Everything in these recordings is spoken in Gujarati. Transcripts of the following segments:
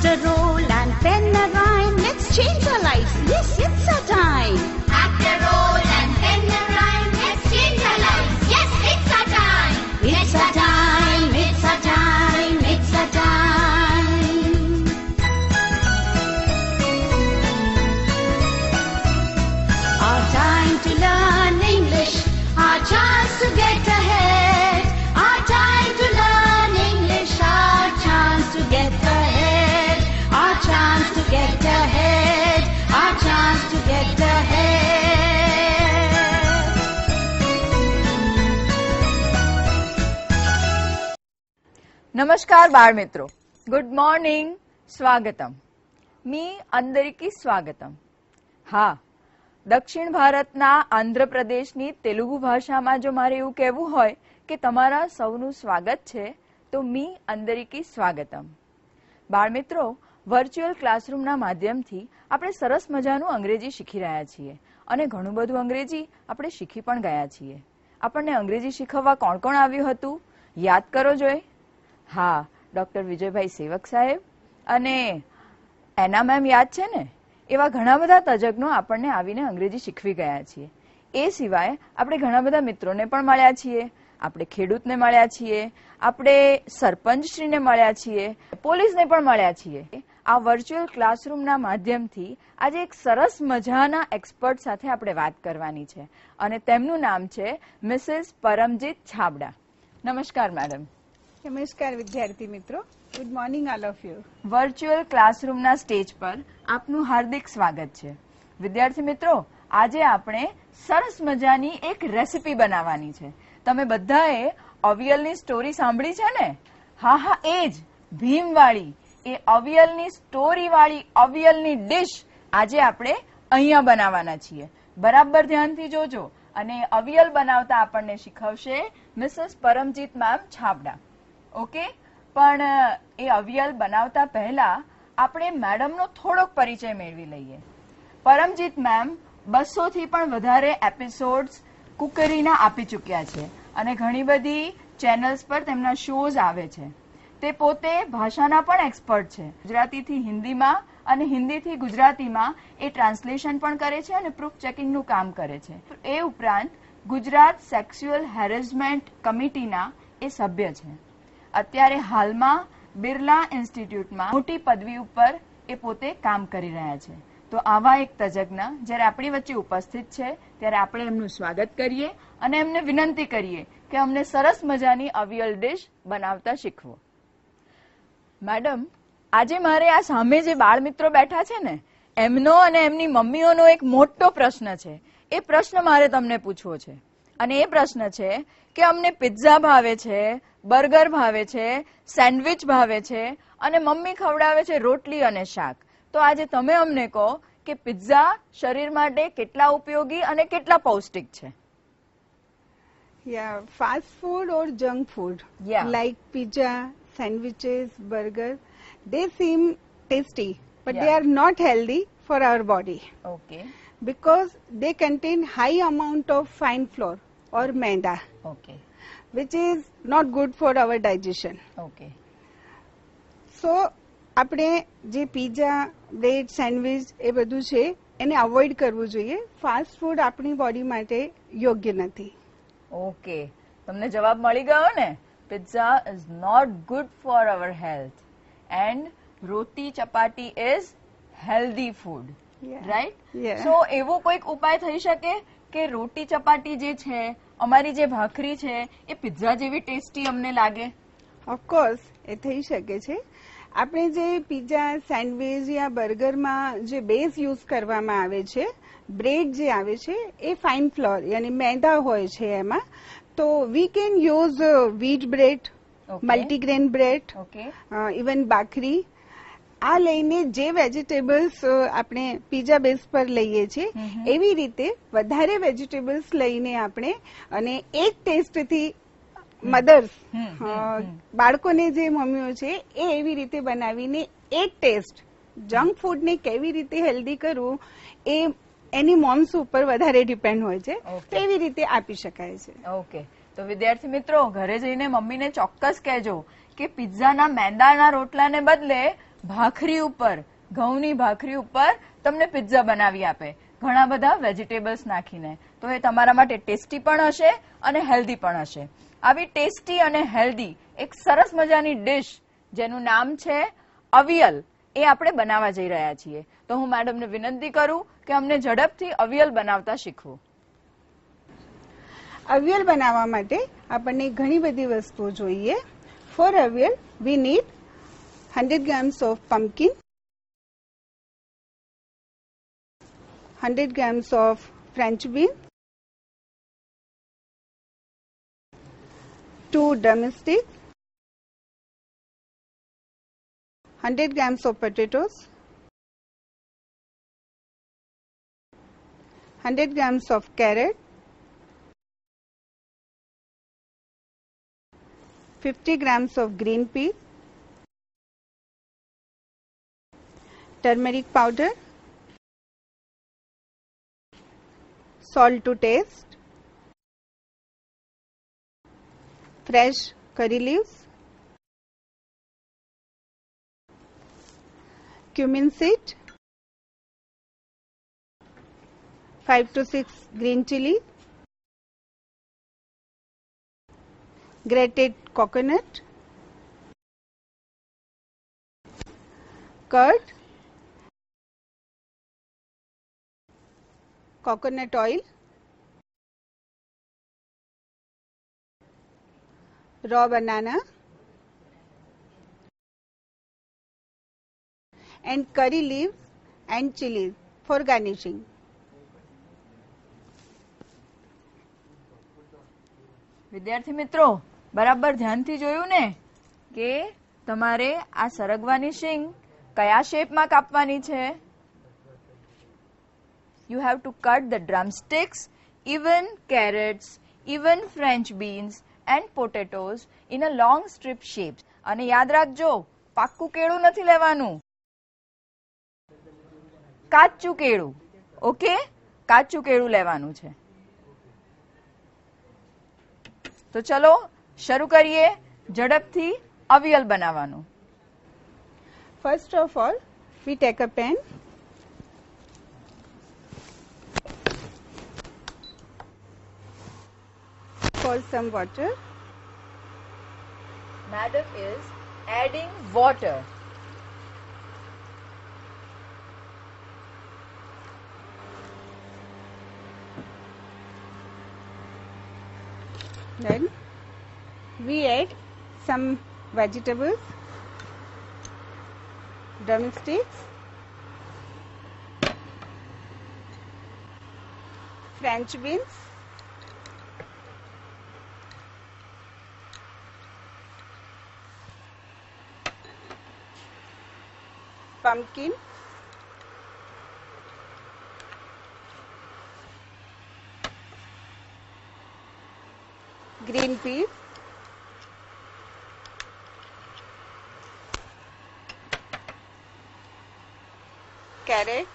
Act a role and pen a rhyme. Let's change our lives. Yes, it's our time. Act a role and pen a rhyme. Let's change our lives. Yes, it's our time. It's our time. It's our time. It's our time. Our time to learn English. Our chance to get ahead. Our time to learn English. Our chance to get ahead. Our chance to get ahead. Our chance to get ahead. नमस्कार बाळ मित्रो, गुड मॉर्निंग, स्वागतम. मी अंदरिकी स्वागतम. હા, દક્ષિણ ભારતના આંધ્રપ્રદેશની તેલુગુ ભાષામાં જો મારે એવું કહેવું હોય કે તમારા સૌનું સ્વાગત છે તો મી અંદરિકી સ્વાગતમ. બાળ મિત્રો, વર્ચ્યુઅલ ક્લાસરૂમના માધ્યમથી આપણે સરસ મજાનું અંગ્રેજી શીખી રહ્યા છીએ અને ઘણું બધું અંગ્રેજી આપણે શીખી પણ ગયા છીએ. આપણને અંગ્રેજી શીખવવા કોણ કોણ આવ્યું હતું યાદ કરો જોઈએ. હા, ડોક્ટર વિજયભાઈ સેવક સાહેબ અને એના મેમ યાદ છે ને? એવા ઘણા બધા તજજ્ઞો આપણને આવીને અંગ્રેજી શીખવી ગયા છીએ. એ સિવાય આપણે ઘણા બધા મિત્રોને પણ મળ્યા છીએ, આપણે ખેડૂતને મળ્યા છીએ, આપણે સરપંચશ્રીને મળ્યા છીએ, પોલીસને પણ મળ્યા છીએ. આ વર્ચ્યુઅલ ક્લાસરૂમના માધ્યમથી આજે એક સરસ મજાના એક્સપર્ટ સાથે આપણે વાત કરવાની છે અને તેમનું નામ છે મિસિસ પરમજીત છાબડા. નમસ્કાર મેડમ. નમસ્કાર વિદ્યાર્થી મિત્રો. Good morning all of you. Virtual ક્લાસરૂમના સ્ટેજ પર આપનું હાર્દિક સ્વાગત છે. વિદ્યાર્થી મિત્રો, આજે આપણે સરસ મજાની એક રેસીપી બનાવવાની છે. તમે બધાએ અવિયલની સ્ટોરી સાંભળી છે ને? હા હા, એ જ ભીમવાળી, એ અવિયલની સ્ટોરી વાળી અવિયલની ડિશ આજે આપણે અહીંયા બનાવવાના છીએ. બરાબર ધ્યાનથી જોજો. અને અવિયલ બનાવતા આપણને શીખવશે મિસિસ પરમજીત મેમ છાબડા. ઓકે, પણ એ અવિયલ બનાવતા પહેલા આપણે મેડમનો થોડોક પરિચય મેળવી લઈએ. પરમજીત મેમ 200 થી પણ વધારે એપિસોડ્સ કુકરીના આપી ચૂક્યા છે અને ઘણી બધી ચેનલ્સ પર તેમના શોઝ આવે છે. તે પોતે ભાષાના પણ એક્સપર્ટ છે. ગુજરાતીથી હિન્દીમાં અને હિન્દીથી ગુજરાતીમાં એ ટ્રાન્સલેશન પણ કરે છે અને પ્રૂફ ચેકિંગનું કામ કરે છે. એ ઉપરાંત ગુજરાત સેક્સ્યુઅલ હેરેસમેન્ટ કમિટીના એ સભ્ય છે. અત્યારે હાલમાં બિરલા ઇન્સ્ટિટ્યૂટમાં મોટી પદવી ઉપર એ પોતે કામ કરી રહ્યા છે. તો આવા એક તજજ્ઞ જ્યારે આપણી વચ્ચે ઉપસ્થિત છે ત્યારે આપણે એમનું સ્વાગત કરીએ અને એમને વિનંતી કરીએ કે અમને સરસ મજાની અવિયલ ડિશ બનાવતા શીખવો. મેડમ, આજે મારે આ સામે જે બાળ મિત્રો બેઠા છે ને, એમનો અને એમની મમ્મીઓનો એક મોટો પ્રશ્ન છે. એ પ્રશ્ન મારે તમને પૂછવો છે અને એ પ્રશ્ન છે કે અમને પિઝા ભાવે છે, બર્ગર ભાવે છે, સેન્ડવિચ ભાવે છે અને મમ્મી ખવડાવે છે રોટલી અને શાક. તો આજે તમે અમને કહો કે પિઝા શરીર માટે કેટલા ઉપયોગી અને કેટલા પૌષ્ટિક છે? Yeah, fast food or junk food, Yeah. like pizza, sandwiches, burger, they seem tasty, but they Yeah. are not healthy for our body okay because they contain high amount of fine flour or maida, okay which is not good for our digestion. Okay So, આપણે જે પીઝા, બ્રેડ, સેન્ડવિચ એ બધું છે એને અવોઇડ કરવું જોઈએ. ફાસ્ટ ફૂડ આપણી બોડી માટે યોગ્ય નથી. ઓકે, તમને જવાબ મળી ગયો ને? Pizza is not good for our health and roti chapati is healthy food, Yeah. Right? Yeah. So એવો કોઈક ઉપાય થઈ શકે કે રોટી ચપાટી જે છે, અમારી જે ભાખરી છે, એ પિઝા જેવી ટેસ્ટી અમને લાગે? ઓફકોર્સ એ થઈ શકે છે. આપણે જે પીઝા, સેન્ડવિચ યા બર્ગરમાં જે બેઝ યુઝ કરવામાં આવે છે, બ્રેડ જે આવે છે એ ફાઇન ફ્લોર યાની મેદા હોય છે એમાં. તો we can use wheat bread, Okay. Multigrain bread, okay even બાખરી. આ લઈને જે વેજીટેબલ્સ આપણે પીઝા બેઝ પર લઈએ છીએ એવી રીતે વધારે વેજીટેબલ્સ લઈને આપણે અને એક ટેસ્ટથી મધર્સ બાળકોને જે મમ્મીઓ છે એ એવી રીતે બનાવીને એક ટેસ્ટ જંક ફૂડને કેવી રીતે હેલ્ધી કરવું એ એની મોમ્સ ઉપર વધારે ડિપેન્ડ હોય છે. તો એવી રીતે આપી શકાય છે. ઓકે, તો વિદ્યાર્થી મિત્રો, ઘરે જઈને મમ્મીને ચોક્કસ કહેજો કે પિઝાના મેંદાના રોટલાને બદલે ભાખરી ઉપર, ઘઉંની ભાખરી ઉપર તમને પિઝા બનાવી આપે ઘણા બધા વેજીટેબલ્સ નાખીને, તો એ તમારા માટે ટેસ્ટી પણ હશે અને હેલ્ધી પણ હશે. આવી ટેસ્ટી અને હેલ્ધી એક સરસ મજાની ડિશ જેનું નામ છે અવિયલ, એ આપણે બનાવવા જઈ રહ્યા છીએ. તો હું મેડમને વિનંતી કરું કે અમને ઝડપથી અવિયલ બનાવતા શીખવું. અવિયલ બનાવવા માટે આપણને ઘણી બધી વસ્તુઓ જોઈએ. For avial we need 100 grams of pumpkin, 100 grams of French bean, 2 drumsticks, 100 grams of potatoes, 100 grams of carrot, 50 grams of green peas, turmeric powder, salt to taste, fresh curry leaves, cumin seed, 5 to 6 green chili, grated coconut, curd, coconut oil, raw banana, and curry leaves and chilies for garnishing. વિદ્યાર્થી મિત્રો, બરાબર ધ્યાનથી જોયું ને કે તમારે આ સરગવાની શીંગ કયા શેપમાં કાપવાની છે? You have to cut the drumsticks, even carrots, even French beans and potatoes in a long strip shapes. અને યાદ રાખજો, પાક્કું કેળું નથી લેવાનું, કાચું કેળું. ઓકે, કાચું કેળું લેવાનું છે. તો ચલો શરૂ કરીએ ઝડપથી અવિયલ બનાવવાનું. First of all, we take a pan, pour some water, Madam is adding water. then we add some vegetables, drumsticks, French beans, pumpkin, green peas, carrot,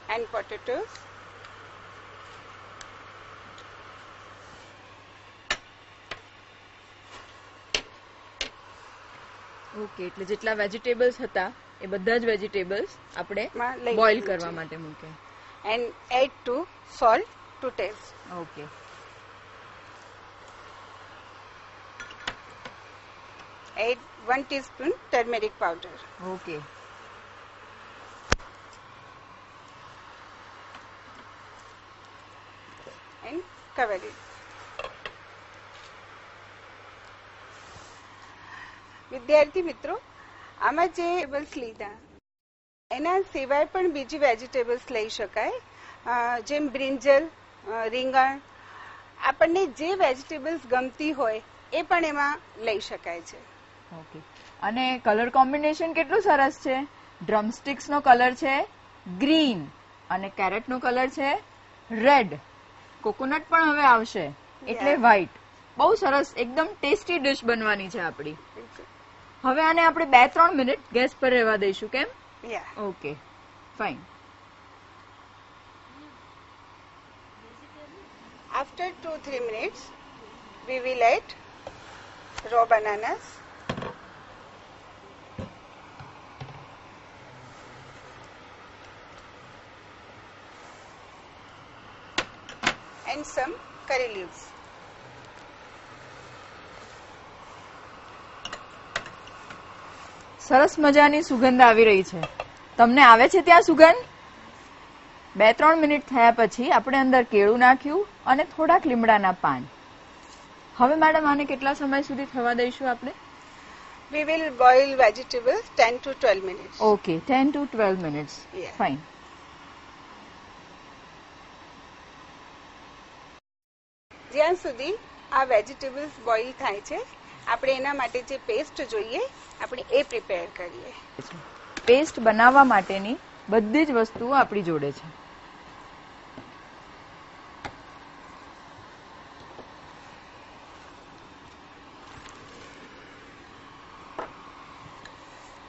and potatoes. Okay, એટલે જેટલા વેજીટેબલ્સ હતા એ બધા જ વેજીટેબલ્સ આપણે લઈ બોઇલ લેવાનું કરવા છે. માટે મૂકે. And add to salt to taste. Okay, Add 1 teaspoon turmeric powder okay. and cover it. વિદ્યાર્થી મિત્રો, આમાં જે વેજીટેબલ્સ લીધા એના સિવાય પણ બીજી વેજીટેબલ્સ લઈ શકાય, જેમ બ્રિંજલ, રીંગણ, આપણને જે વેજીટેબલ્સ ગમતી હોય એ પણ એમાં લઈ શકાય છે. ઓકે, અને કલર કોમ્બિનેશન કેટલું સરસ છે. ડ્રમસ્ટિક્સ નો કલર છે ગ્રીન અને કેરેટ નો કલર છે રેડ. કોકોનટ પણ હવે આવશે એટલે વ્હાઈટ. બહુ સરસ, એકદમ ટેસ્ટી ડિશ બનવાની છે આપણી. હવે આને આપણે 2-3 મિનિટ ગેસ પર રહેવા દઈશું, કેમ? Yeah. Okay, fine. After 2-3 minutes, we will add raw bananas. And some curry leaves. સરસ મજાની સુગંધ આવી રહી છે. તમને આવે છે ત્યાં સુગંધ? 2-3 મિનિટ થયા પછી આપણે અંદર કેળું નાખ્યું અને થોડાક લીમડાના પાન. હવે મેડમ આને કેટલા સમય સુધી થવા દઈશું આપણે? We will boil vegetables 10 to 12 minutes. Okay, 10 to 12 minutes. Yeah. Fine. જ્યાં સુધી આ વેજીટેબલ્સ બોઇલ થાય છે, આપણે એના માટે જે પેસ્ટ જોઈએ આપણે એ પ્રિપેર કરીએ. પેસ્ટ બનાવવા માટેની બધી જ વસ્તુઓ આપણી જોડે છે.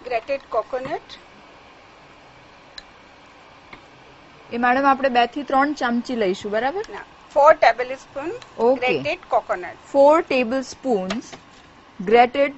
Grated coconut. એ મેડમ આપણે 2 થી 3 ચમચી લઈશું, બરાબર? 4 tablespoon Okay. grated coconut. 4 tablespoons grated